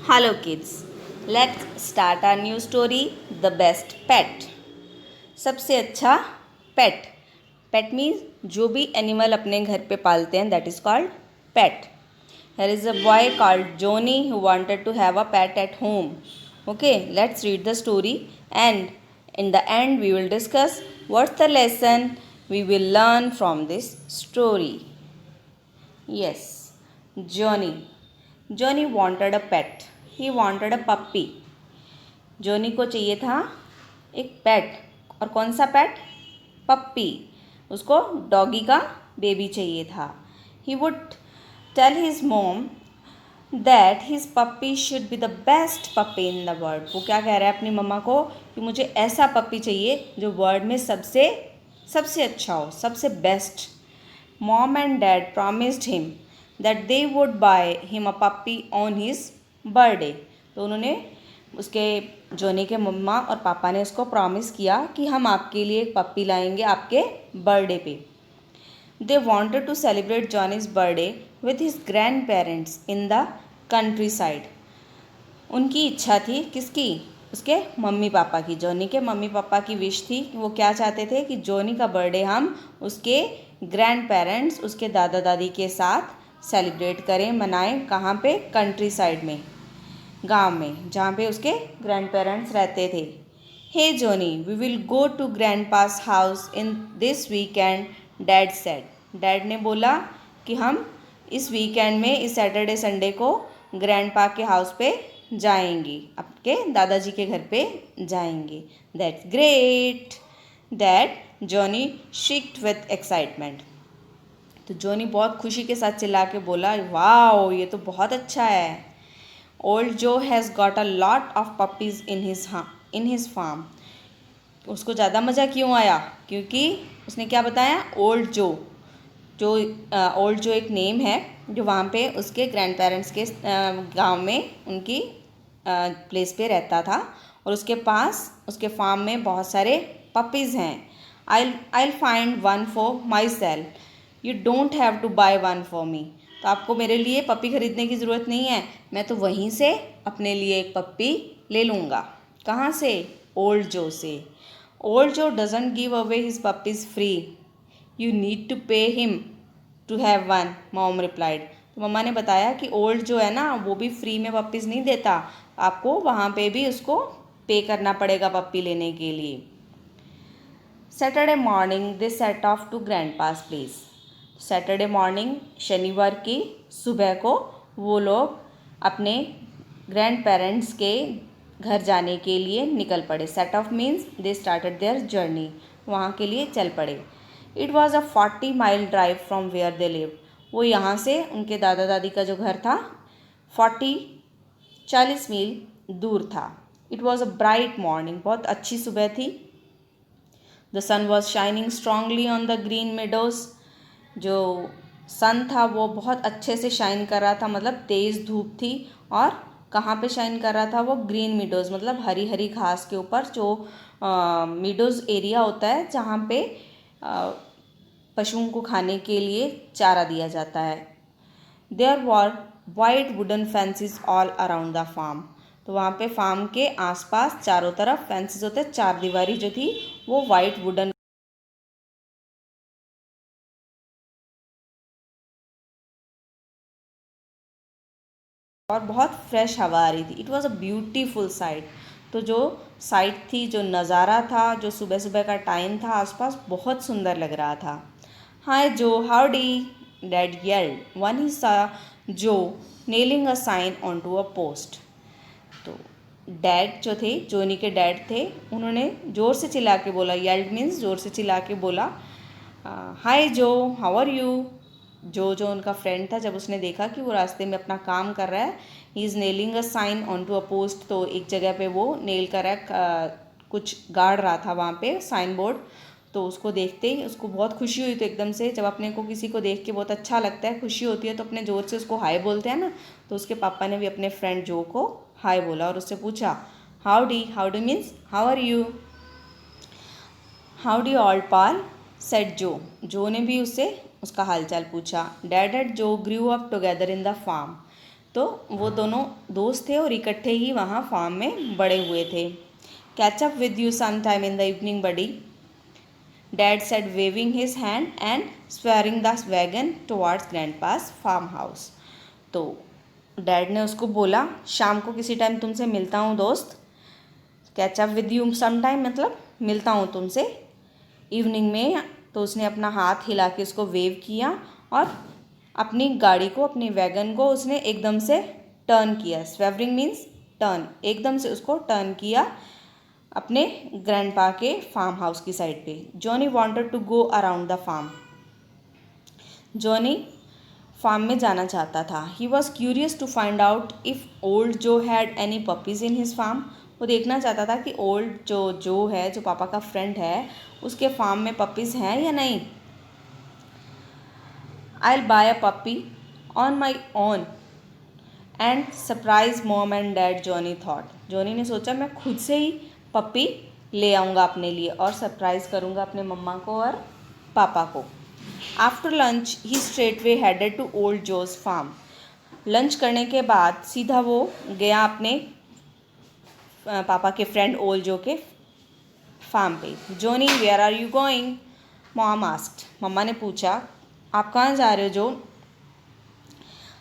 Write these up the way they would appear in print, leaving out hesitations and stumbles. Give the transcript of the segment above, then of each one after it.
Hello kids, let's start our new story, The Best Pet. सबसे अच्छा पेट. पेट means जो भी एनिमल अपने घर पे पालते हैं, that is called pet. Here is a boy called Johnny who wanted to have a pet at home. Okay, let's read the story and in the end we will discuss what's the lesson we will learn from this story. Yes, Johnny wanted a pet. He wanted a puppy. जोनी को चाहिए था एक पेट. और कौन सा पेट? पप्पी. उसको doggy का baby चाहिए था. He would tell his mom that his puppy should be the best puppy in the world. वो क्या कह रहा है अपनी मम्मा को कि मुझे ऐसा पप्पी चाहिए जो वर्ल्ड में सबसे अच्छा हो, सबसे best. Mom and dad promised him that they would buy him a puppy on his birthday. तो उन्होंने उसके जोनी के मम्मा और पापा ने उसको प्रॉमिस किया कि हम आपके लिए एक पप्पी लाएंगे आपके बर्थडे पे. They wanted to celebrate Johnny's birthday with his grandparents in the countryside. उनकी इच्छा थी किसकी? उसके मम्मी पापा की. जोनी के मम्मी पापा की विश थी कि वो क्या चाहते थे कि जोनी का बर्थडे हम उसके ग्रैंड पेरेंट्स, उसके दादा दादी के साथ सेलिब्रेट करें, मनाएं. कहाँ पे? कंट्री साइड में, गांव में, जहाँ पे उसके ग्रैंड पेरेंट्स रहते थे. Hey Johnny, we will go to grandpa's house in this weekend, dad said. Dad ने बोला कि हम इस वीकेंड में, इस सैटरडे संडे को ग्रैंड पा के हाउस पे जाएंगे, आपके दादाजी के घर पे जाएंगे. That's great. That Johnny shrieked with excitement. तो जॉनी बहुत खुशी के साथ चिल्ला के बोला, वाओ, ये तो बहुत अच्छा है. Old Joe has got a lot of puppies in his farm. उसको ज़्यादा मज़ा क्यों आया? क्योंकि उसने क्या बताया? ओल्ड जो ओल्ड जो एक नेम है जो वहाँ पे उसके ग्रैंड पेरेंट्स के गांव में उनकी प्लेस पे रहता था, और उसके पास उसके फार्म में बहुत सारे पपीज़ हैं. I'll find one for myself. You don't have to buy one for me. तो आपको मेरे लिए पप्पी खरीदने की ज़रूरत नहीं है, मैं तो वहीं से अपने लिए एक पप्पी ले लूँगा. कहाँ से? ओल्ड जो से. Old Joe doesn't give away his puppies free. You need to pay him to have one, mom replied. तो मम्मा ने बताया कि ओल्ड जो है ना, वो भी फ्री में पप्पीज़ नहीं देता, आपको वहाँ पे भी उसको पे करना पड़ेगा पप्पी लेने के लिए. Saturday morning they set off to grandpa's place. Saturday morning, शनिवार की सुबह को वो लोग अपने ग्रैंड पेरेंट्स के घर जाने के लिए निकल पड़े. Set off means they started their journey. वहाँ के लिए चल पड़े. It was a 40 mile drive from where they live. वो यहाँ से उनके दादा दादी का जो घर था 40 मील दूर था. It was a bright morning. बहुत अच्छी सुबह थी. The sun was shining strongly on the green meadows. जो सन था वो बहुत अच्छे से शाइन कर रहा था, मतलब तेज़ धूप थी. और कहाँ पे शाइन कर रहा था वो? ग्रीन मीडोज़, मतलब हरी हरी घास के ऊपर. जो मीडोज़ एरिया होता है जहाँ पे पशुओं को खाने के लिए चारा दिया जाता है. There were white wooden fences all around the farm. तो वहाँ पे फार्म के आसपास चारों तरफ फेंसेस होते हैं. चार दीवारी जो थी वो वाइट वुडन और बहुत फ्रेश हवा आ रही थी. It was a beautiful sight. तो जो साइट थी, जो नज़ारा था, जो सुबह सुबह का टाइम था, आसपास बहुत सुंदर लग रहा था. Hi Joe, howdy, dad yelled when he saw Joe nailing a sign on to a post. तो डैड जो थे, जोनी के डैड थे, उन्होंने ज़ोर से चिल्ला के बोला. येल्ड मीन्स ज़ोर से चिल्ला के बोला, हाय जो, हाउ आर यू. जो उनका फ्रेंड था, जब उसने देखा कि वो रास्ते में अपना काम कर रहा है, he is nailing a sign on to a post. तो एक जगह पे वो नेल कर रहा है, कुछ गाड़ रहा था वहाँ पे साइन बोर्ड. तो उसको देखते ही उसको बहुत खुशी हुई. तो एकदम से जब अपने को किसी को देख के बहुत अच्छा लगता है, खुशी होती है, तो अपने ज़ोर से उसको हाय बोलते हैं ना. तो उसके पापा ने भी अपने फ्रेंड जो को हाय बोला और उससे पूछा, howdy. Howdy means how are you. Howdy all pal, said Joe. Joe ने भी उससे उसका हालचाल पूछा. Dad and Joe grew up together in the farm. तो वो दोनों दोस्त थे और इकट्ठे ही वहाँ फार्म में बड़े हुए थे। Catch up with you some time in the evening buddy, dad said waving his hand and swerving the wagon towards grandpa's farmhouse. तो डैड ने उसको बोला शाम को किसी टाइम तुमसे मिलता हूँ दोस्त। Catch up with you some time मतलब मिलता हूँ तुमसे इवनिंग में। तो उसने अपना हाथ हिला के उसको वेव किया और अपनी गाड़ी को, अपनी वैगन को उसने एकदम से टर्न किया। स्वेवरिंग मीन्स टर्न, एकदम से उसको टर्न किया अपने ग्रैंडपा के फार्म हाउस की साइड पे। Johnny wanted to go around the farm. Johnny farm में जाना चाहता था। He was curious to find out if old Joe had any puppies in his farm. वो देखना चाहता था कि ओल्ड जो है, जो पापा का फ्रेंड है, उसके फार्म में पपीज़ हैं या नहीं। I will buy a puppy on my own and surprise mom and dad, Johnny thought. Johnny ने सोचा मैं खुद से ही पपी ले आऊँगा अपने लिए और सरप्राइज़ करूँगा अपने मम्मा को और पापा को। After lunch he straightway headed to old Joe's farm. Lunch करने के बाद सीधा वो गया अपने पापा के फ्रेंड ओल्ड जो के फार्म पे। Johnny where are you going, mom asked. मम्मा ने पूछा आप कहाँ जा रहे हो Joe.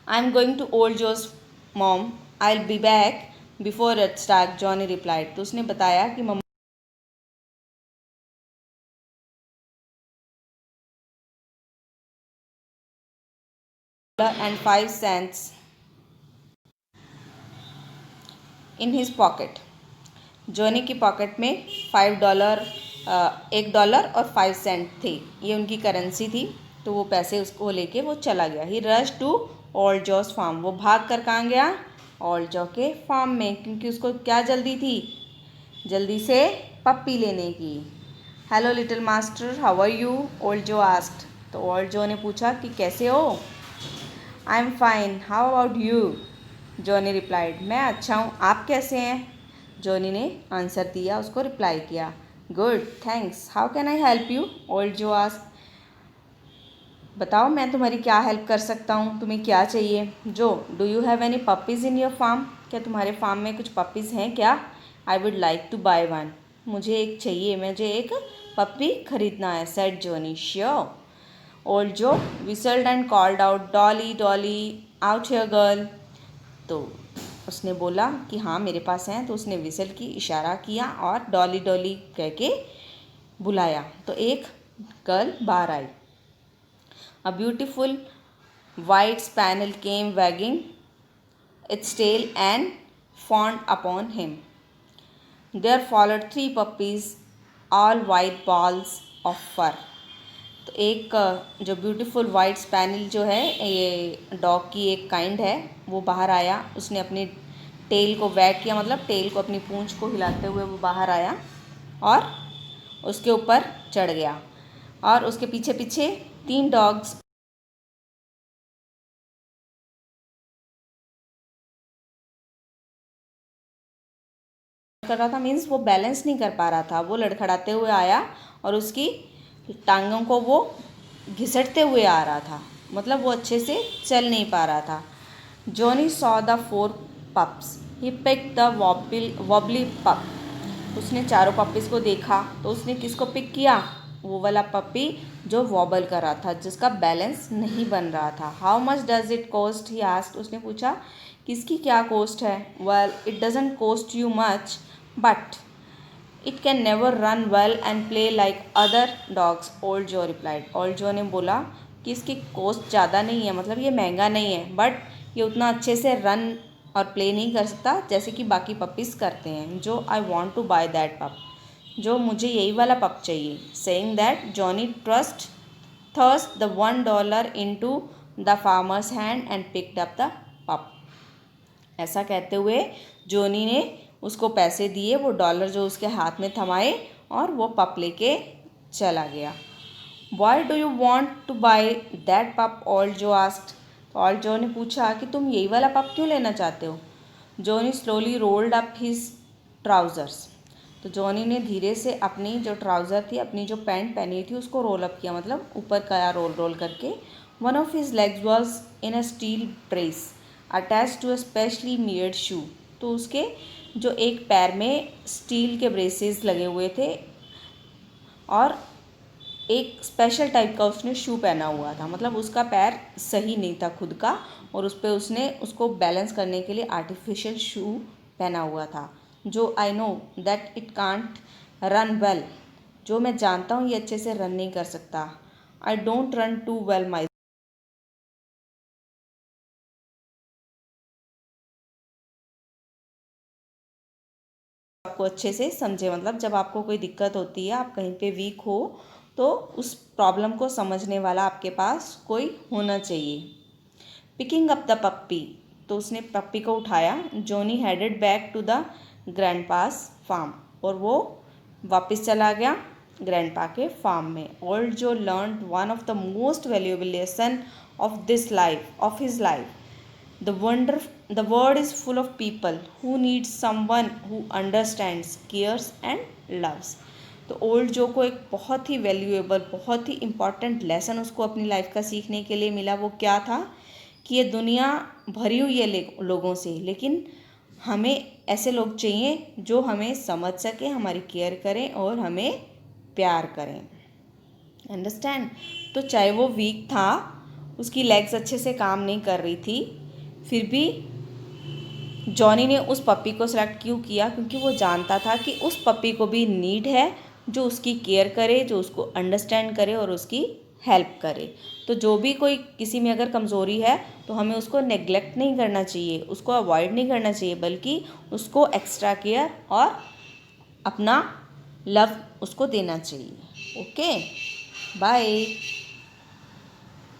I am going to old Joe's mom, I will be back before it's dark, Johnny replied. तो उसने बताया कि मम्मा and 5 cents in his pocket। Johnny की पॉकेट में $5, $1 और 5 सेंट थे। ये उनकी करेंसी थी। तो वो पैसे उसको लेके वो चला गया। He rush to old Joe's farm. वो भाग कर कहाँ गया, ओल्ड जॉ के फार्म में, क्योंकि उसको क्या जल्दी थी, जल्दी से पप्पी लेने की। Hello little master, how are you, old Joe asked. तो ओल्ड जॉ ने पूछा कि कैसे हो। I am fine, how about you, Johnny replied. मैं अच्छा हूँ, आप कैसे हैं। जॉनी ने आंसर दिया, उसको रिप्लाई किया। Good thanks, how can I help you, old Joe asked. बताओ मैं तुम्हारी क्या हेल्प कर सकता हूँ, तुम्हें क्या चाहिए। Joe, do you have any puppies in your farm, क्या तुम्हारे फार्म में कुछ पपीज़ हैं क्या। I would like to buy one, मुझे एक चाहिए, मुझे एक पप्पी खरीदना है, said Johnny. Sure, old Joe whistled and called out, Dolly Dolly out here girl. तो उसने बोला कि हाँ मेरे पास हैं। तो उसने विसल की, इशारा किया और डॉली डॉली कह के बुलाया। तो एक गर्ल बाहर आई। A beautiful white spaniel came wagging its tail and fawned upon him. There followed 3 puppies, all white balls of fur. तो एक जो ब्यूटीफुल वाइट स्पैनियल जो है, ये डॉग की एक काइंड है, वो बाहर आया। उसने अपनी टेल को वैग किया, मतलब टेल को, अपनी पूंछ को हिलाते हुए वो बाहर आया और उसके ऊपर चढ़ गया। और उसके पीछे पीछे 3 डॉग्स कर रहा था। मीन्स वो बैलेंस नहीं कर पा रहा था, वो लड़खड़ाते हुए आया और उसकी टांगों को वो घिसटते हुए आ रहा था, मतलब वो अच्छे से चल नहीं पा रहा था। Johnny saw the 4 pups, he pick the wobbly pup. उसने चारों पपीज़ को देखा तो उसने किसको पिक किया, वो वाला पपी जो वॉबल कर रहा था, जिसका बैलेंस नहीं बन रहा था। How much does it cost, he asked. उसने पूछा किसकी क्या कॉस्ट है। Well it doesn't cost you much but it can never run well and play like other dogs, old जो रिप्लाइड। ओल्ड जो ने बोला कि इसकी कॉस्ट ज़्यादा नहीं है, मतलब ये महंगा नहीं है, बट ये उतना अच्छे से रन और प्ले नहीं कर सकता जैसे कि बाकी पपीज़ करते हैं। Joe I want to buy that pup, Joe मुझे यही वाला पप चाहिए। Saying that Johnny thrust the $1 into the farmer's hand and picked up the pup. ऐसा कहते हुए जॉनी ने उसको पैसे दिए, वो डॉलर जो उसके हाथ में थमाए और वो पप लेके चला गया। Why do you want two by that पप, ओल्ड जो आस्क्ड। तो ओल्ड जो ने पूछा कि तुम यही वाला पप क्यों लेना चाहते हो। Johnny slowly rolled up his trousers. तो जॉनी ने धीरे से अपनी जो ट्राउज़र थी, अपनी जो पैंट पहनी थी, उसको रोल अप किया, मतलब ऊपर करा रोल करके। One of his legs was in a steel brace, attach to a specially made shoe, तो उसके जो एक पैर में स्टील के ब्रेसेस लगे हुए थे और एक स्पेशल टाइप का उसने शू पहना हुआ था, मतलब उसका पैर सही नहीं था खुद का, और उस पर उसने उसको बैलेंस करने के लिए आर्टिफिशियल शू पहना हुआ था। जो I know that it can't run well, जो मैं जानता हूँ ये अच्छे से रन नहीं कर सकता। I don't run too well my, आपको अच्छे से समझे, मतलब जब आपको कोई दिक्कत होती है, आप कहीं पे वीक हो, तो उस प्रॉब्लम को समझने वाला आपके पास कोई होना चाहिए। पिकिंग अप द पप्पी, तो उसने पप्पी को उठाया। Johnny headed back to the grandpa's farm, और वो वापस चला गया ग्रैंडपा के फार्म में। ओल्ड जो learn one of the most valuable lesson of this life of his life, the world is full of people who need someone who understands, cares and loves। तो old जो को एक बहुत ही valuable, बहुत ही important lesson उसको अपनी life का सीखने के लिए मिला। वो क्या था कि ये दुनिया भरी हुई है लोगों से, लेकिन हमें ऐसे लोग चाहिए जो हमें समझ सके, हमारी केयर करें और हमें प्यार करें। अंडरस्टैंड। तो चाहे वो वीक था, उसकी लेग्स अच्छे से काम नहीं कर रही थी, फिर भी जॉनी ने उस पप्पी को सेलेक्ट क्यों किया? क्योंकि वो जानता था कि उस पप्पी को भी नीड है जो उसकी केयर करे, जो उसको अंडरस्टैंड करे और उसकी हेल्प करे। तो जो भी कोई किसी में अगर कमज़ोरी है तो हमें उसको नेग्लेक्ट नहीं करना चाहिए, उसको अवॉइड नहीं करना चाहिए, बल्कि उसको एक्स्ट्रा केयर और अपना लव उसको देना चाहिए। Okay, bye.